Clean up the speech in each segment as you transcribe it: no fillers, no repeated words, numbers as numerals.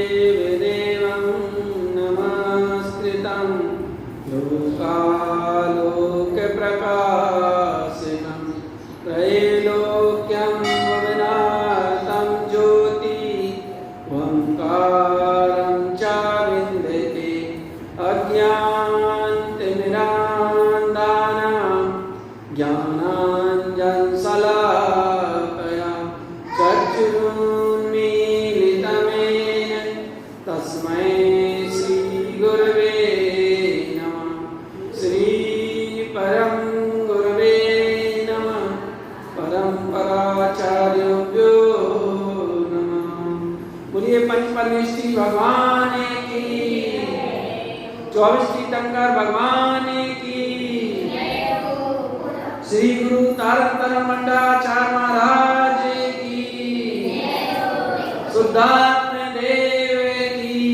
देवदेवं नमस्कृतं लोकालोकप्रकाशनं त्रैलोक्यं विनातं ज्योति ओंकारं च विन्दते अज्ञानतिमिरान्धानां ज्ञानाञ्जनशलाकया चक्षुरुन्मीलितमेन तस्मै श्री गुरवे नमः। श्री परम गुरवे नमः। परम्पराचार्योभ्यो नमः। बोलिए पंचपरमेश्वरी भगवान की, 24 तीर्थंकर भगवान की, श्री गुरु तारक मंडाचार्य महाराज की, शुद्धात्म देव की,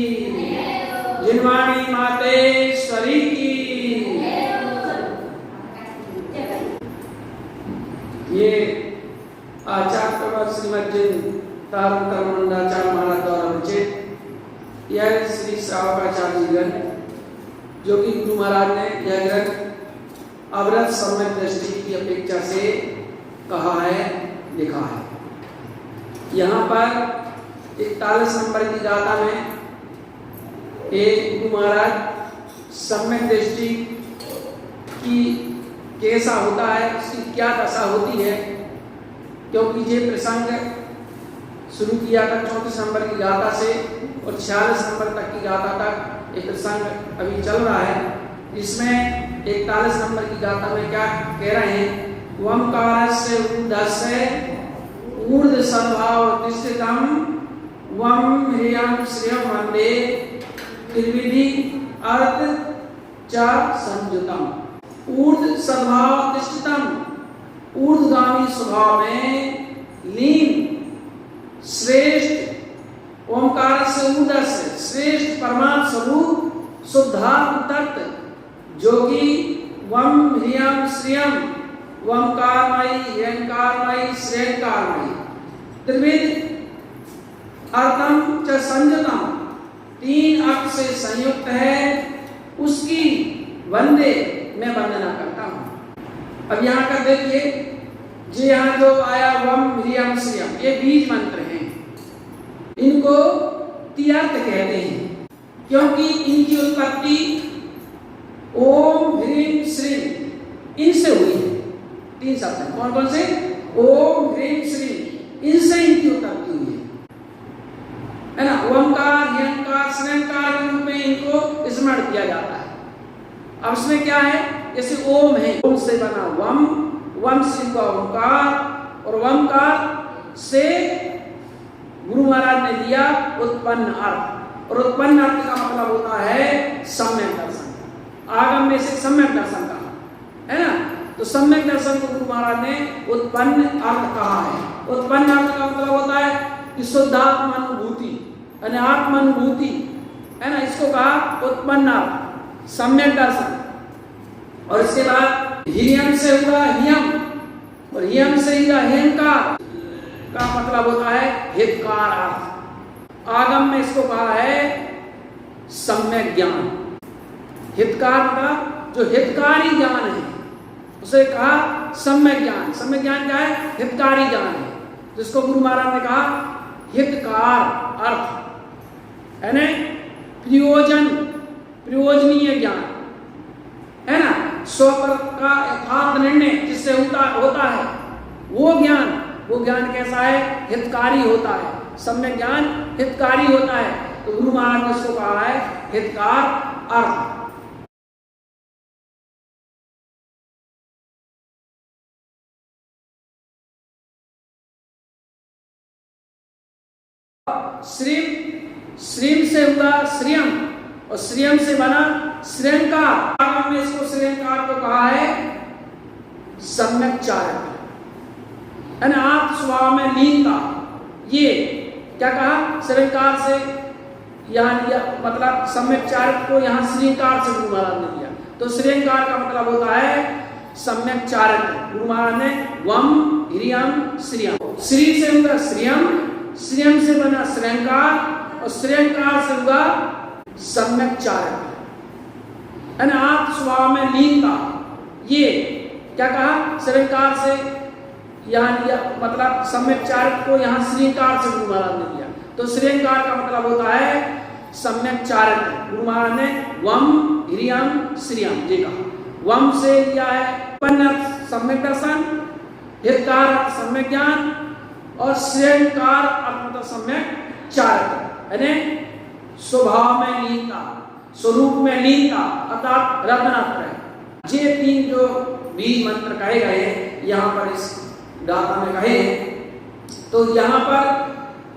जिनवाणी मातेश्वरी की। ये आचार्य श्रीमद जिन तारक मंडाचार्य महाराज द्वारा रचित यह श्री श्रावकाचार्य ग्रंथ, जो कि गुरु महाराज ने यह ग्रंथ अवरत सम्यक दृष्टि की अपेक्षा से कहा है, लिखा है। यहाँ पर 41 नंबर की गाथा में एक गुरु महाराज सम्यक दृष्टि की कैसा होता है, उसकी क्या दशा होती है, क्योंकि ये प्रसंग शुरू किया था 34 नंबर की गाथा से और 46 नंबर तक की गाथा तक एक प्रसंग अभी चल रहा है। इसमें 41 नंबर की गाथा में क्या कह रहे हैं, ओंकारस्य ऊर्ध्वस्य ऊर्ध्व सद्भाव तिष्ठितं वं ह्रियं श्रियं वन्दे त्रिविधि अर्थ च संयुतम्। ऊर्ध्व सद्भाव तिष्ठितं, ऊर्ध्वगामी स्वभाव में लीन श्रेष्ठ ओंकारस्य ऊर्ध्वस्य श्रेष्ठ परमात्म स्वरूप शुद्धात्म तत्व, जो कि वम ह्रियम श्रियम ओंकारमयी ह्यंकारमयी श्रेयंकारमयी त्रिविध अर्थम च संयुतम, 3 अर्थ से संयुक्त है, उसकी वंदे मैं वंदना करता हूं। अब यहाँ का देखिए, जी यहाँ जो आया वम ह्रियम श्रियम, ये बीज मंत्र हैं, इनको तियर्थ कहते हैं, क्योंकि इनकी उत्पत्ति ओम ह्रीम श्रीम इनसे हुई है। 3 शब्द हैं, कौन कौन से? ओम ह्रीम श्रीम, इनसे इनकी उत्पत्ति हुई है ना। ओंकार ह्यंकार श्रेयंकार के रूप में इनको स्मरण किया जाता है। अब इसमें क्या है, जैसे ओम है, ओम से बना वम, वम से हुआ ओंकार, और ओंकार से गुरु महाराज ने लिया उत्पन्न अर्थ, और उत्पन्न अर्थ का मतलब होता है सम्यक दर्शन। आगम में से सम्यक दर्शन कहा है ना, तो सम्यक दर्शन को गुरु महाराज ने उत्पन्न अर्थ कहा है। उत्पन्न अर्थ का मतलब होता है कि शुद्धात्म अनुभूति यानी आत्मानुभूति है ना, इसको कहा उत्पन्न अर्थ, सम्यक दर्शन। और इसके बाद ह्रियम से हुआ ह्यम, और ह्यम से हुआ ह्यंकार का मतलब होता है हितकार अर्थ। आगम में इसको कहा है सम्यक ज्ञान। हितकार मतलब जो हितकारी ज्ञान है, उसे कहा सम्यक ज्ञान। सम्यक ज्ञान क्या है? हितकारी ज्ञान है, जिसको गुरु महाराज ने कहा हितकार अर्थ है ना, प्रयोजन प्रयोजनीय ज्ञान है ना, स्वपर का यथार्थ निर्णय जिससे होता है वो ज्ञान कैसा है? हितकारी होता है। सम्यक ज्ञान हितकारी होता है, तो गुरु महाराज ने इसको कहा है हितकार अर्थ। श्रीम, श्रीम से हुआ श्रियम और श्रियम से बना श्रेयंकार। आगम में इसको श्रेयंकार को कहा है सम्यक चारक, यानी आप स्वभाव में लीनता। ये क्या कहा? श्रेयंकार से यहाँ मतलब सम्यक चारक को यहाँ श्रींकार से गुरु महाराज ने लिया, तो श्रेयंकार का मतलब होता है सम्यक चारक। गुरु महाराज ने वम हिरियम श्रियम, श्री से हुआ श्रियम, श्रियम से बना श्रेयंकार और श्रेयंकार से हुआ सम्यक चारक, यानी आप स्वभाव में लीनता। ये क्या कहा? श्रेयंकार से यहाँ मतलब सम्यक चारक को यहाँ श्रींकार से गुरु महाराज ने लिया, तो श्रेयंकार का मतलब होता है सम्यक चारक। गुरु महाराज ने वम हिरियम श्रियम ये कहा। वम से लिया है सम्यक दर्शन, हितकार सम्यक ज्ञान और श्रेयंकार मतलब सम्यक चारक, यानी स्वभाव में लीनता, स्वरूप में लीनता अर्थात रत्नात्रय। ये तीन जो बीज मंत्र कहे गए यहाँ पर इस गाथा में कहे, तो यहाँ पर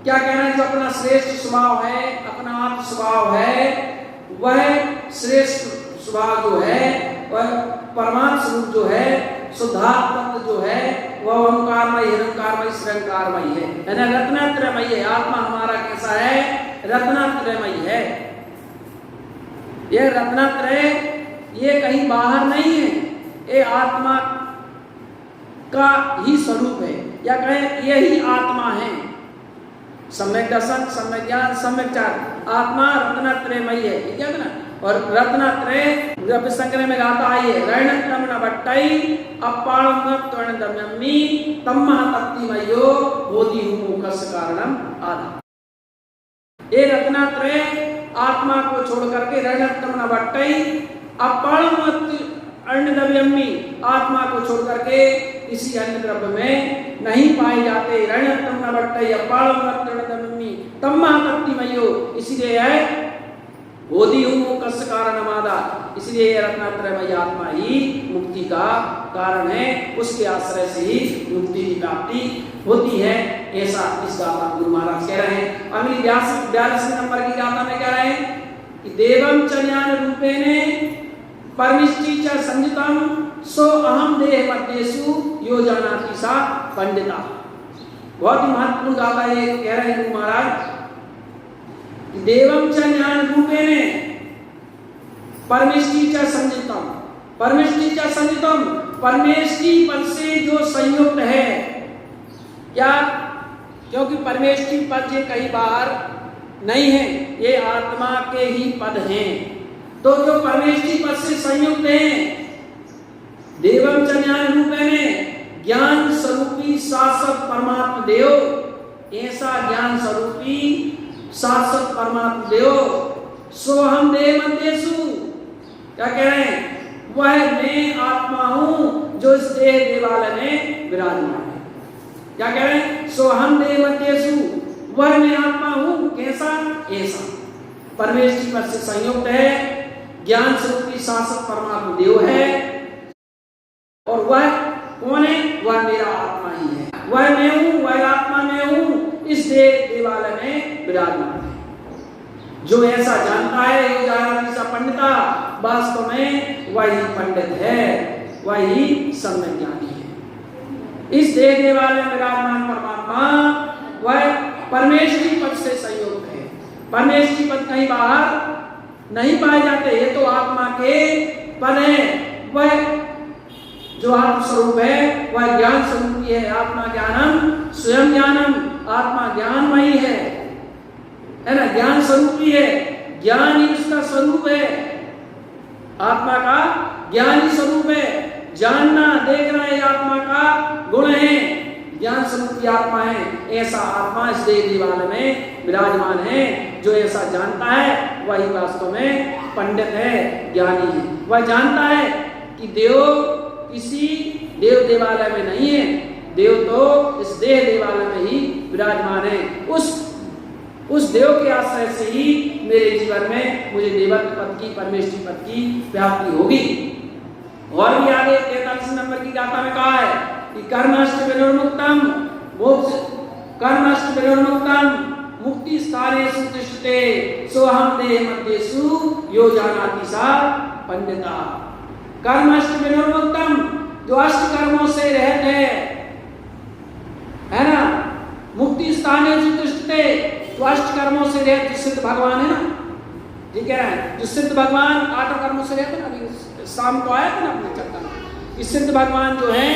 क्या कहना है? जो अपना श्रेष्ठ स्वभाव है, अपना आत्म स्वभाव है, वह श्रेष्ठ स्वभाव जो है वह परमात्म स्वरूप जो है, शुद्धात्म तत्व जो है वह ओंकारमय, निरंकारमय, श्रेयंकारमय है, यानी रत्नात्रयमय है। आत्मा हमारा कैसा है? रत्नात्रयमय है। यह रत्नात्रय ये कहीं बाहर नहीं है, ये आत्मा का ही स्वरूप है, या कहें यही आत्मा है। सम्यक दर्शन, सम्यक ज्ञान, सम्यक चार, आत्मा रत्नात्रयमय है, ठीक है ना? और रत्नात्रय जब संग्रह में गाता है ये रणत्रम न बट्टई अपाणम त्वणदम्यमि तम्मह तत्तिमयो बोधि मुखस कारणम आदि। ये रत्नात्रय आत्मा को छोड़ करके रणत्रम न बट्टई अपाणम अन्नद्रव्यमि आत्मा को छोड़ करके इसी अन्न द्रव्य में नहीं पाए जाते। रणत्रम न बट्टई अपाणम त्वणदम्यमि तम्मह तत्तिमयो, इसीलिए है बोधि मुखस कारणम आदि। इसलिए रत्नात्रयमय आत्मा ही मुक्ति का कारण है, उसके आश्रय से ही मुक्ति की प्राप्ति होती है, ऐसा इस गाथा गुरु महाराज कह रहे हैं। अगली 42 नंबर की गाथा में कह रहे हैं कि देवम च ज्ञान रूपेणे परमिष्टि च संजितम सो अहम देह मध्येषु यो जानाति सा पंडिता। बहुत ही महत्वपूर्ण गाथा ये कह रहे हैं गुरु महाराज। देवम च ज्ञान रूपेणे परमेष्टि च संजितम, परमेष्टि च संजितम, परमेष्टि पद से जो संयुक्त है। क्या? क्योंकि परमेष्टि पद ये कहीं बाहर नहीं है, ये आत्मा के ही पद हैं। तो जो परमेष्टि पद से संयुक्त हैं, देवम च ज्ञान रूपेणे ज्ञान स्वरूपी शाश्वत परमात्मा देव, ऐसा ज्ञान स्वरूपी शाश्वत परमात्मा देव सो हम देह मध्येषु, क्या कह रहे हैं? वह मैं आत्मा हूं जो इस देह देवालय में विराजमान है। क्या कह रहे हैं? सो हम देह मध्येषु, वह मैं आत्मा हूं, कैसा? ऐसा परमेष्टि पद से संयुक्त है, ज्ञान स्वरूपी शाश्वत परमात्मा देव है, और वह कौन है? वह मेरा आत्मा ही है। वह मैं हूं, वह आत्मा मैं हूं, इस देह देवालय में विराजमान है। जो ऐसा जानता है वो जाना सा पंडिता, वास्तव में वही पंडित है, वही सम्यक ज्ञानी है। इस देह देवालय में विराजमान परमात्मा वह परमेष्टि पद से संयुक्त है। परमेष्टि पद कहीं बाहर नहीं पाए जाते, ये तो आत्मा के पद है। वह जो आत्म स्वरूप है वह ज्ञान स्वरूप है। आत्मा ज्ञानम स्वयं ज्ञानम, आत्मा ज्ञानमयी है ना? ज्ञान स्वरूपी है, ज्ञान ही उसका स्वरूप है। आत्मा का ज्ञान ही स्वरूप है, जानना देखना ये आत्मा का गुण है, ज्ञान स्वरूप की आत्मा है। ऐसा आत्मा इस देह देवालय में विराजमान है। जो ऐसा जानता है वही वास्तव में पंडित है, ज्ञानी है। वह जानता है कि देव किसी देव देवालय में नहीं है, देव तो इस देह देवालय में ही विराजमान है। उस देव के आश्रय से ही मेरे जीवन में मुझे देवत्व पद की, परमेष्टि पद की प्राप्ति होगी। और भी आगे 43 नंबर की गाथा में कहा है कि कर्मष्ट विनिर्मुक्तम, मोक्ष कर्मष्ट विनिर्मुक्तम मुक्ति स्थानेषु तिष्ठते सोहम देह मध्येषु यो जानाति सा पंडिता। कर्मष्ट विनिर्मुक्तम, जो अष्ट कर्मों से रहित है ना, मुक्ति स्थानेषु तिष्ठते, जो अष्ट कर्मों से रहित, जो सिद्ध भगवान है ना, ठीक है, जो सिद्ध भगवान 8 कर्मों से रहते ना, अभी शाम को आया था ना अपने चक्कर में, इस सिद्ध भगवान जो है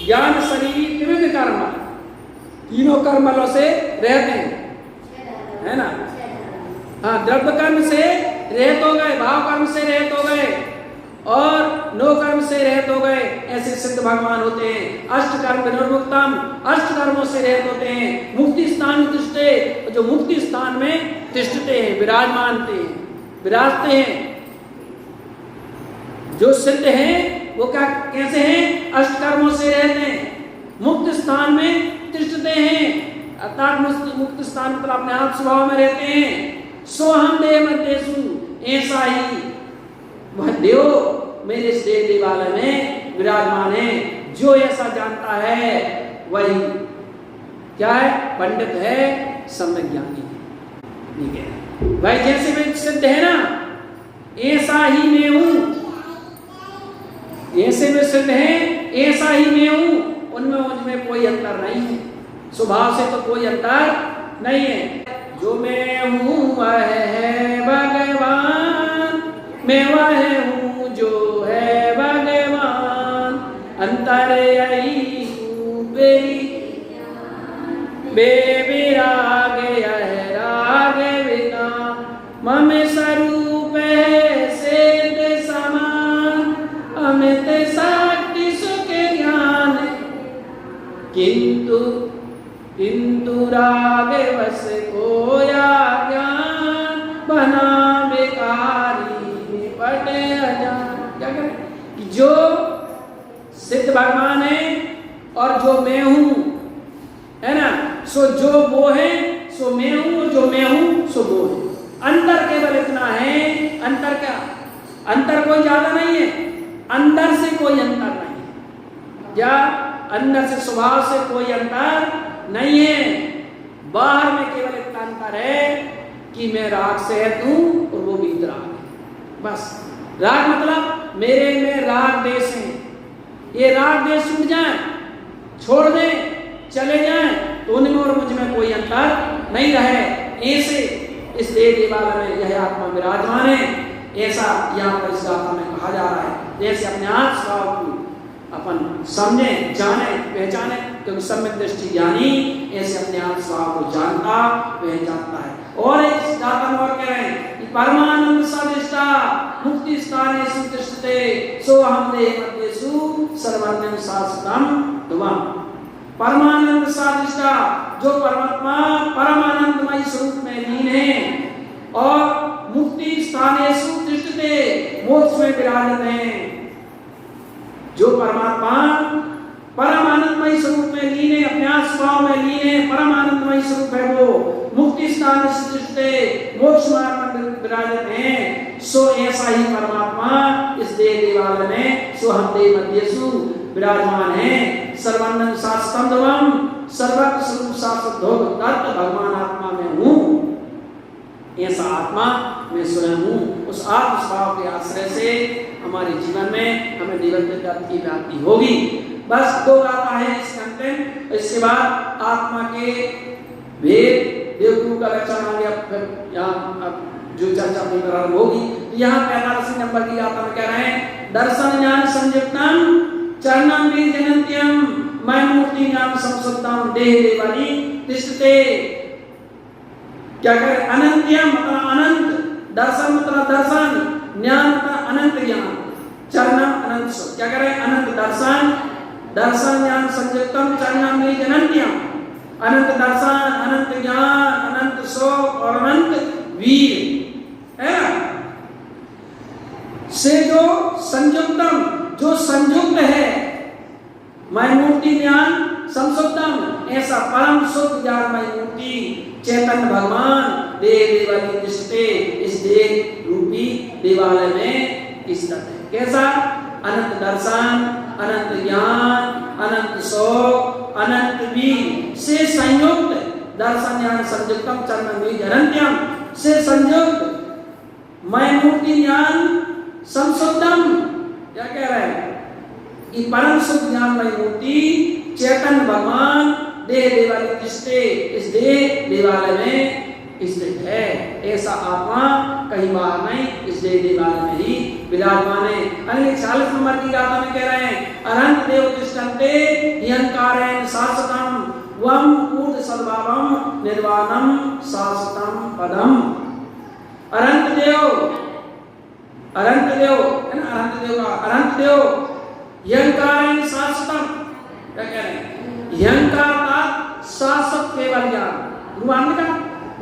ज्ञान शरीर त्रिविध कर्म, तीनों कर्मों से रहते हैं, है ना। हाँ, द्रव्य कर्म से रहित हो गए, भाव कर्म से रहित हो गए और नो कर्म से रहित हो गए, ऐसे सिद्ध भगवान होते हैं। अष्ट कर्म विनिर्मुक्तम, अष्ट कर्मों से रहित होते हैं। मुक्ति स्थान में तिष्ठते, जो मुक्ति स्थान में तिष्ठते हैं, विराजमानते हैं, विराजते हैं। जो सिद्ध हैं वो क्या कैसे हैं? अष्ट कर्मों से रहते हैं, मुक्त स्थान में तिष्ठते हैं, अर्थात मुक्त स्थान मतलब अपने आप स्वभाव में रहते हैं। सोहम देह मध्येषु, ऐसा ही वह देव मेरे इस देह देवालय में विराजमान है। जो ऐसा जानता है वही क्या है? पंडित है, सम्यक ज्ञानी है। ठीक है भाई, जैसे वे सिद्ध है ना, ऐसा ही मैं हूं, ऐसे वे सिद्ध है, ऐसा ही मैं हूं, उनमें मुझमें कोई अंतर नहीं है, स्वभाव से तो कोई अंतर नहीं है। जो मैं हूं वह है भगवान, मैं वह हूं जो है भगवान, अंतर यही हूं बेविराग यह राग बिना, मम स्वरूप है सिद्ध समान, अमित शक्ति सुख ज्ञान, किंतु राग वश खोया ज्ञान, बना बेकारी निपट अजान। क्या करें कि जो सिद्ध भगवान है और जो मैं हूं, है ना, सो जो वो है सो मैं हूं, जो मैं हूं सो वो है। अंतर केवल इतना है, अंतर क्या? अंतर कोई ज्यादा नहीं है, अंदर से कोई अंतर नहीं है। क्या? अंदर से स्वभाव से कोई अंतर नहीं है। बाहर में केवल इतना अंतर है कि मैं राग से हूं और वो भी राग है, बस। राग मतलब मेरे में राग देश है, ये राग देश छूट जाए, छोड़ दें, चले जाएं, तो उनमें और मुझ में कोई अंतर नहीं रहे। ऐसे इस देह देवालय में यह आत्मा विराजमान है, ऐसा यहाँ पर इस गाथा में कहा जा रहा है। जैसे अपने आप स्वभाव को अपन समझे, जाने, पहचाने, क्योंकि सम्यक दृष्टि ज्ञानी ऐसे अपने आप स्वभाव को जानता, वह जानता है। और इस गाथा में और कह रहे हैं कि परमानंद सदिष्टा मुक्ति स्थानेषु तिष्ठते सोहम देह मध्येषु सर्वज्ञं शाश्वतं ध्रुवम्। परमानंद साधिष्ठा, जो परमात्मा परमानंदमय स्वरूप में लीन है और मुक्ति स्थानेषु तिष्ठते, मोक्ष में विराजते हैं। जो परमात्मा परमानंदमय स्वरूप में लीन है, अपने आप स्वभाव में लीन है, परमानंदमय स्वरूप है, वो मुक्ति स्थानेषु तिष्ठते, मोक्ष मार्ग में विराजते हैं। सो ऐसा ही परमात्मा इस देह देवालय में सोहम देह मध्येषु विराजमान है। सर्वानंद शाश्वतं ध्रुवम्, सर्वत्र स्वरूप शाश्वत तत्व भगवान आत्मा में हूँ, ऐसा आत्मा मैं स्वयं हूँ। उस आत्म स्वभाव के आश्रय से हमारे जीवन में हमें निरंतर तत्व की प्राप्ति होगी। बस 2 गाथा है इस कंटेंट। इसके बाद आत्मा के भेद देवगुरु का लक्षण आ गया, फिर यहाँ जो चर्चा अपनी प्रारंभ होगी। तो यहाँ 45 नंबर की गाथा में कह रहे हैं, दर्शन ज्ञान संयुक्तम चरणम बीजनन्त्यम मैं मूर्ति ज्ञान संसुप्तम देह देवाली तिष्ठते। क्या करें? अनंत्यम मतलब अनंत, दर्शन मतलब दर्शन, ज्ञान मतलब अनंत ज्ञान, चरणम अनंत सुख। क्या करें? अनंत दर्शन, दर्शन ज्ञान संयुक्तम चरणम बीजनन्त्यम, अनंत दर्शन, अनंत ज्ञान, अनंत सुख और अनंत वीर, है ना, से जो संयुक्तम, जो संयुक्त है, मैं मूर्ति ज्ञान संसुप्तम, ऐसा परम शुद्ध ज्ञानमय मूर्ति चैतन्य भगवान देह देवालय तिष्ठते, इस देह रूपी देवालय में स्थित है। कैसा? अनंत दर्शन, अनंत ज्ञान, अनंत शोक, अनंत वीर से संयुक्त दर्शन ज्ञान संयुक्तम चरणं झरन्त्यम से संयुक्त मैं मूर्ति ज्ञान संशुद्धम। क्या कह रहे हैं कि परम शुद्ध ज्ञानमय मूर्ति चैतन्य भगवान देह देवालय तिष्ठे, इस देह देवालय में स्थित है। ऐसा आत्मा कहीं बाहर नहीं, इस देह देवालय में ही विराजमान है। अगले 40 नंबर की गाथा में कह रहे हैं अनंत देव तिष्ठन्ते नियंकारेण शाश्वतम वम ऊर्ध्व सद्भावम निर्वाणम शाश्वतम पदम। अनंत देव है ना, अनंत देव यंकारेण शाश्वतम। क्या कह रहे हैं यंकार का शाश्वत केवल ज्ञान गुरुवान का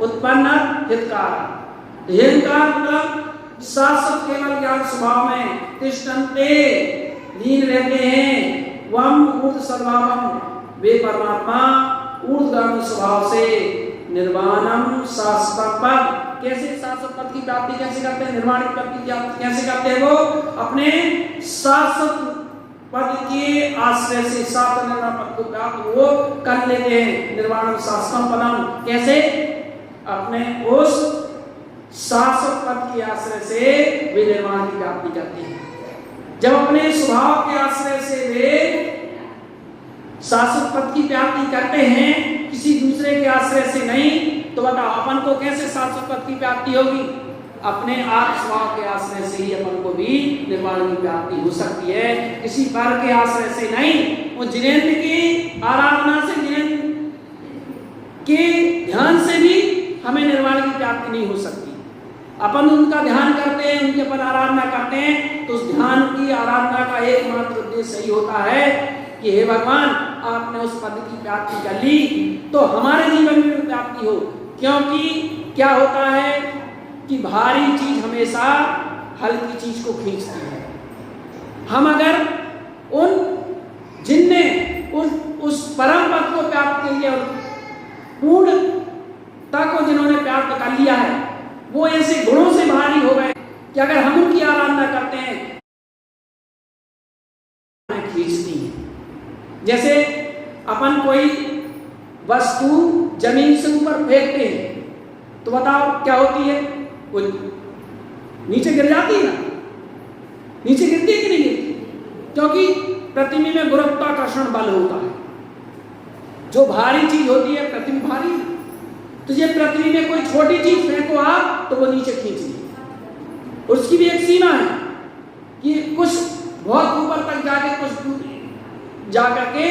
उत्पन्न हितकार। यंकार मतलब शाश्वत केवल ज्ञान स्वभाव में तिष्ठन्ते लीन रहते हैं। वम ऊर्ध्व सद्भावम वे परमात्मा ऊर्ध्वगामी स्वभाव से निर्वाणम शाश्वत पद। कैसे शाश्वत पद की प्राप्ति कैसे करते हैं, निर्वाण की प्राप्ति कैसे करते हैं, वो अपने शाश्वत पद के आश्रय से शाश्वत निर्वाण पद को प्राप्त वो कर लेते हैं। निर्वाणम शाश्वतम पदम कैसे, अपने उस शाश्वत पद के आश्रय से वे निर्वाण की प्राप्ति करते हैं। जब अपने स्वभाव के आश्रय से वे शाश्वत पद की प्राप्ति करते हैं, किसी दूसरे के आश्रय से नहीं, तो बताओ अपन को कैसे शाश्वत पद की प्राप्ति होगी। अपने आत्म स्वभाव के आश्रय से ही अपन को भी निर्वाण की प्राप्ति हो सकती है, किसी पर के आश्रय से नहीं। वो जिनेन्द्र की आराधना से, जिनेन्द्र के ध्यान से भी हमें निर्वाण की प्राप्ति नहीं हो सकती। अपन उनका ध्यान करते हैं, उनके पर आराधना करते हैं, तो उस ध्यान की आराधना का एकमात्र उद्देश्य यही होता है कि हे भगवान आपने उस पद की प्राप्ति कर ली तो हमारे जीवन में प्राप्ति हो। क्योंकि क्या होता है कि भारी चीज हमेशा हल्की चीज को खींचती है। हम अगर उन जिनने उस परम पद को प्राप्त कर लिया, पूर्णता को जिन्होंने प्राप्त कर लिया है, वो ऐसे गुणों से भारी हो गए कि अगर हम उनकी आराधना करते हैं खींचती है। जैसे अपन कोई वस्तु जमीन से ऊपर फेंकते हैं तो बताओ क्या होती है, वो नीचे गिर जाती है ना, नीचे गिरती है कि नहीं गिरती, क्योंकि पृथ्वी में गुरुत्वाकर्षण बल होता है। जो भारी चीज होती है, पृथ्वी भारी है, तो ये पृथ्वी में कोई छोटी चीज फेंको आप तो वो नीचे खींच ली। उसकी भी एक सीमा है कि कुछ बहुत ऊपर तक जाके कुछ जाकर के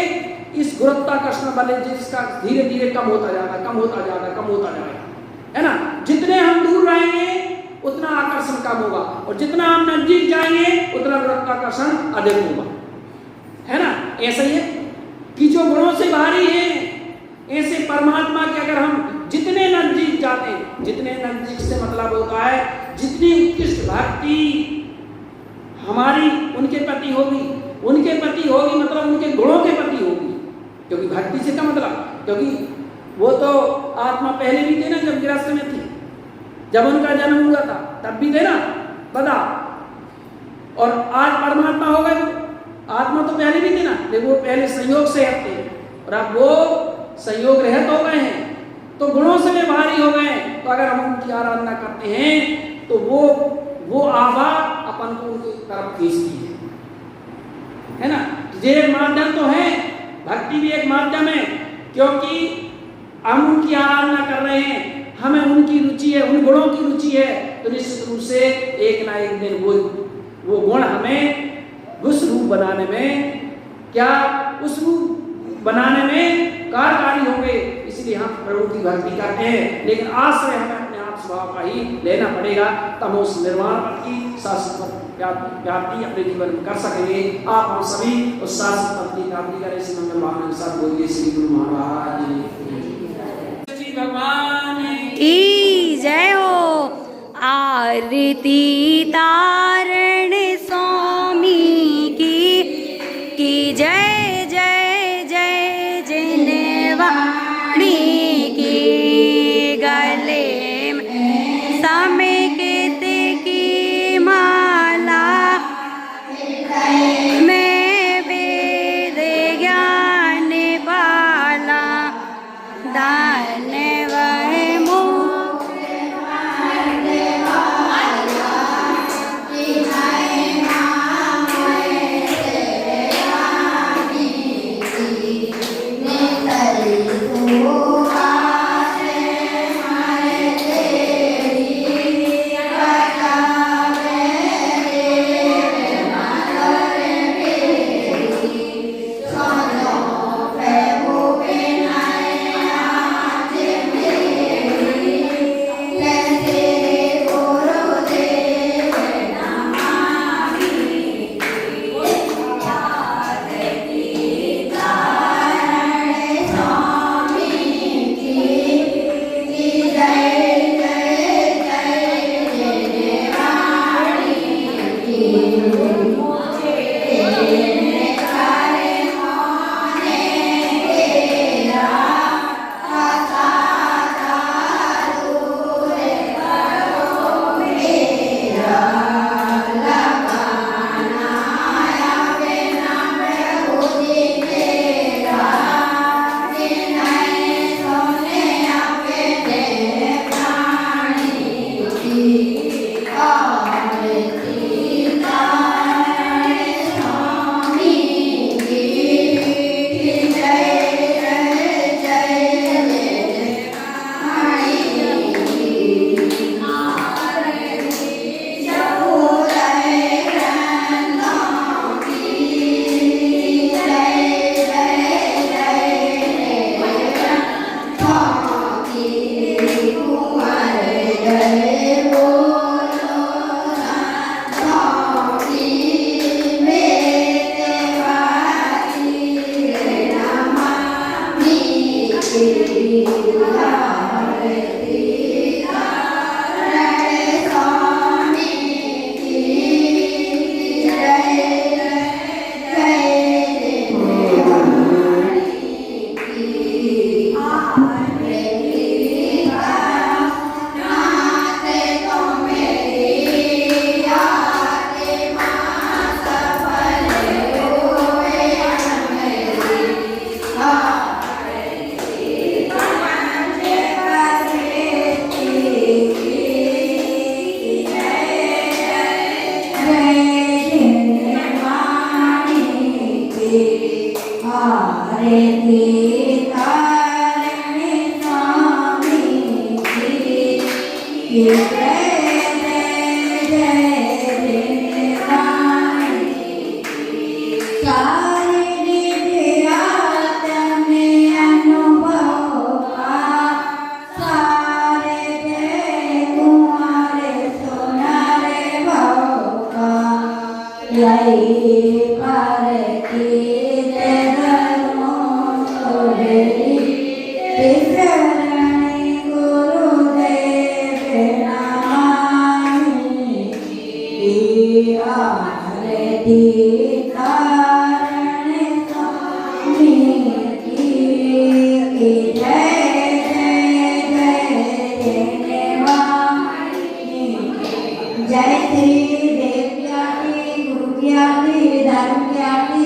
इस गुरुत्वाकर्षण बल जिसका धीरे धीरे कम होता जाएगा, है ना। जितने हम दूर रहेंगे उतना आकर्षण कम होगा, और जितना हम नजदीक जाएंगे उतना गुरुत्वाकर्षण अधिक होगा, है ना। ऐसा ही है कि जो गुणों से भारी है, ऐसे परमात्मा के अगर हम जितने नजदीक जाते हैं, जितने नजदीक से मतलब होता है जितनी उत्कृष्ट भक्ति हमारी उनके प्रति होगी मतलब उनके गुणों के प्रति होगी। क्योंकि भक्ति से क्या मतलब, क्योंकि वो तो आत्मा पहले भी थे ना, जब गृहस्थ में थी, जब उनका जन्म हुआ था तब भी थे ना, बता। और आज परमात्मा हो गए, आत्मा तो पहले भी थे ना, लेकिन वो पहले संयोग से थे और अब वो संयोग रहित हो गए हैं, तो गुणों से वे भारी हो गए। तो अगर हम उनकी आराधना करते हैं तो वो आभा अपन को उनकी तरफ खींचती है ना। ये एक माध्यम तो है, भक्ति भी एक माध्यम है, क्योंकि हम उनकी आराधना कर रहे हैं, हमें उनकी रुचि है, उन गुणों की रुचि है, तो निश्चित रूप से एक ना एक दिन वो गुण हमें उस रूप बनाने में, क्या उस रूप बनाने में कार्यकारी होंगे। इसलिए हम प्रभु की भक्ति करते हैं, लेकिन आश्रय हमें अपने आप स्वभाव का ही लेना पड़ेगा, तब उस निर्वाण पद की शाश्वत प्राप्ति अपने जीवन में कर सकेंगे। आप हम सभी उस शाश्वत पद की प्राप्ति करें। इसी मंगल भावना के साथ बोलिए श्री गुरु महाराज श्री भगवान की जय हो। आरती तारण स्वामी की जय जय जय जिनवाणी की। गले में समेकित की माला मैं वेद ज्ञान पाला दान ने वह मोह जय श्री देव ज्ञाति गुरु ज्ञाति धर्म ज्ञाति